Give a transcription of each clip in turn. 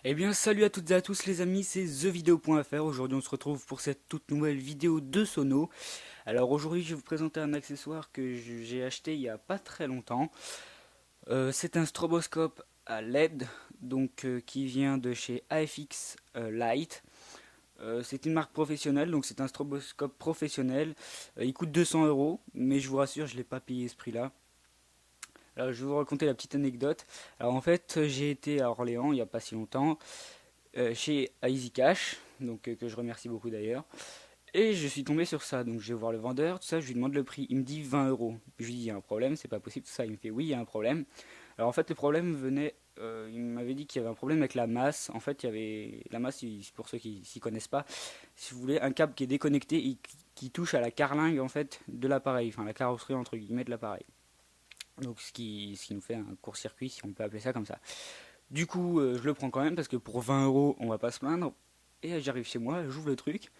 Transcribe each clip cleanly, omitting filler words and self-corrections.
Eh bien salut à toutes et à tous les amis, c'est TheVideo.fr. Aujourd'hui on se retrouve pour cette toute nouvelle vidéo de Sono. Alors aujourd'hui je vais vous présenter un accessoire que j'ai acheté il y a pas très longtemps. C'est un stroboscope à LED, donc qui vient de chez AFX Light. C'est une marque professionnelle, donc c'est un stroboscope professionnel. Il coûte 200 €, mais je vous rassure je l'ai pas payé ce prix-là. Alors je vais vous raconter la petite anecdote. Alors en fait j'ai été à Orléans il n'y a pas si longtemps. Chez Easy Cash, donc que je remercie beaucoup d'ailleurs. Et je suis tombé sur ça, donc je vais voir le vendeur, tout ça, je lui demande le prix, il me dit 20 €. Je lui dis, il y a un problème, c'est pas possible, tout ça. Il me fait, oui, il y a un problème. Alors en fait, le problème venait, il m'avait dit qu'il y avait un problème avec la masse. En fait, il y avait la masse, pour ceux qui s'y connaissent pas, si vous voulez, un câble qui est déconnecté et qui touche à la carlingue en fait de l'appareil, enfin la carrosserie entre guillemets de l'appareil. Donc ce qui nous fait un court-circuit, si on peut appeler ça comme ça. Du coup, je le prends quand même parce que pour 20 € on va pas se plaindre. Et j'arrive chez moi, j'ouvre le truc,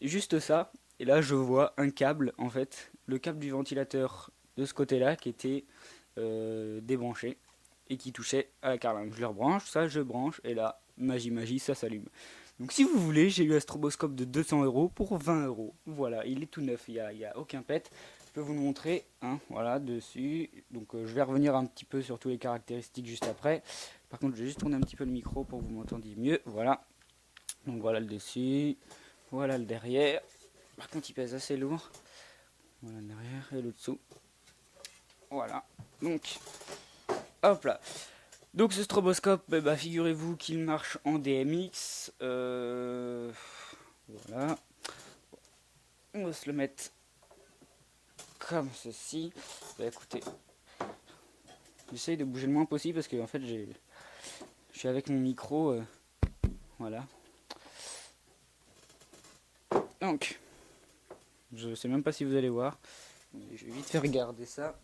juste ça, et là je vois un câble, en fait, le câble du ventilateur de ce côté-là qui était débranché et qui touchait à la carlingue. Je le rebranche, ça je branche, et là, magie magie, ça s'allume. Donc si vous voulez, j'ai eu un stroboscope de 200 € pour 20 €. Voilà, il est tout neuf, il y a aucun pet. Je peux vous le montrer, hein, voilà, dessus. Donc je vais revenir un petit peu sur toutes les caractéristiques juste après. Par contre, je vais juste tourner un petit peu le micro pour que vous m'entendiez mieux. Voilà. Donc voilà le dessus. Voilà le derrière. Par contre, il pèse assez lourd. Voilà le derrière et le dessous. Voilà. Donc, hop là. Donc ce stroboscope, figurez-vous qu'il marche en DMX. Voilà. On va se le mettre comme ceci. Écoutez, j'essaye de bouger le moins possible parce que en fait je suis avec mon micro. Voilà. Donc, je sais même pas si vous allez voir. Je vais vite faire regarder ça.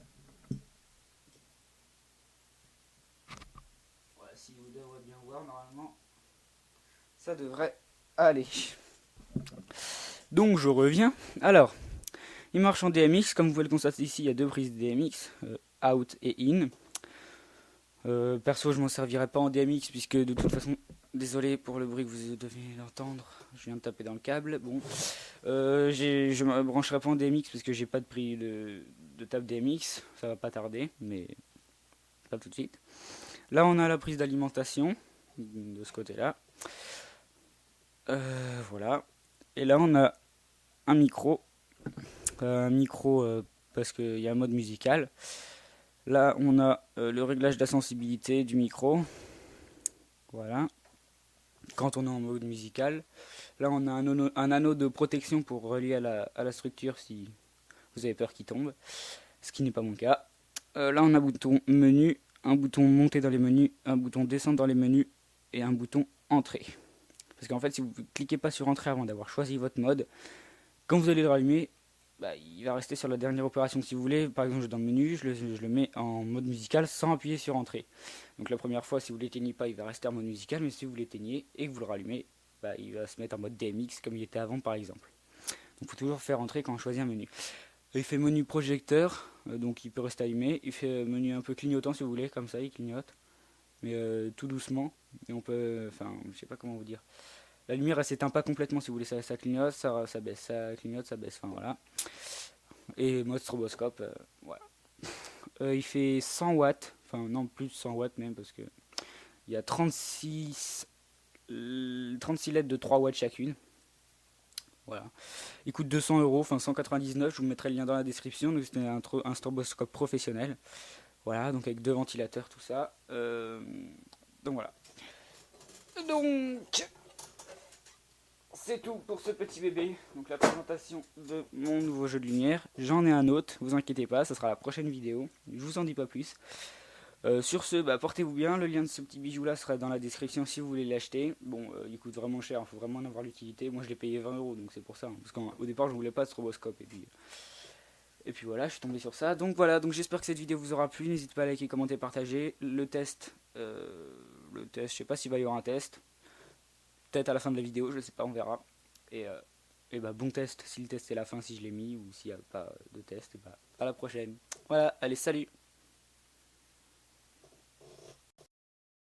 Voilà, si vous devrez bien voir, normalement, ça devrait aller. Donc, je reviens. Alors, il marche en DMX. Comme vous pouvez le constater ici, il y a deux prises DMX, out et in. Perso, je m'en servirai pas en DMX puisque de toute façon, désolé pour le bruit que vous devez entendre, je viens de taper dans le câble. Bon, je me brancherai pas en DMX parce que j'ai pas de prix de table DMX, ça va pas tarder, mais pas tout de suite. Là, on a la prise d'alimentation de ce côté-là. Voilà. Et là, on a un micro, parce qu'il y a un mode musical. Là, on a le réglage de la sensibilité du micro. Voilà. Quand on est en mode musical. Là, on a un anneau de protection pour relier à la structure si vous avez peur qu'il tombe. Ce qui n'est pas mon cas. Là, on a un bouton menu, un bouton monter dans les menus, un bouton descendre dans les menus et un bouton entrée. Parce qu'en fait, si vous ne cliquez pas sur entrée avant d'avoir choisi votre mode, quand vous allez le rallumer, il va rester sur la dernière opération. Si vous voulez, par exemple, je suis dans le menu, je le mets en mode musical sans appuyer sur entrée. Donc la première fois, si vous ne l'éteignez pas, il va rester en mode musical, mais si vous l'éteignez et que vous le rallumez, il va se mettre en mode DMX comme il était avant, par exemple. Donc il faut toujours faire entrer quand on choisit un menu. Il fait menu projecteur, donc il peut rester allumé. Il fait menu un peu clignotant si vous voulez, comme ça, il clignote. Mais tout doucement. Et on peut, enfin, je sais pas comment vous dire. La lumière elle s'éteint pas complètement si vous voulez, ça clignote, ça baisse, ça clignote, ça baisse, enfin voilà. Et mode stroboscope, voilà. Il fait 100 watts, enfin non plus de 100 watts même parce que il y a 36 LED de 3 watts chacune. Voilà. Il coûte 200 €, enfin 199, je vous mettrai le lien dans la description. Donc c'était un stroboscope professionnel. Voilà, donc avec deux ventilateurs, tout ça. Donc voilà. Donc c'est tout pour ce petit bébé. Donc la présentation de mon nouveau jeu de lumière. J'en ai un autre, vous inquiétez pas, ça sera la prochaine vidéo. Je vous en dis pas plus. Sur ce, portez-vous bien. Le lien de ce petit bijou là sera dans la description si vous voulez l'acheter. Bon, il coûte vraiment cher, il faut vraiment en avoir l'utilité. Moi je l'ai payé 20 € donc c'est pour ça. Parce qu'au départ je voulais pas de stroboscope. Et puis voilà, je suis tombé sur ça. Donc voilà, donc j'espère que cette vidéo vous aura plu. N'hésitez pas à liker, commenter, partager. Le test, je sais pas s'il va y avoir un test. Peut-être à la fin de la vidéo, je sais pas, on verra. Et bon test, si le test est la fin, si je l'ai mis, ou s'il n'y a pas de test, à la prochaine. Voilà, allez, salut!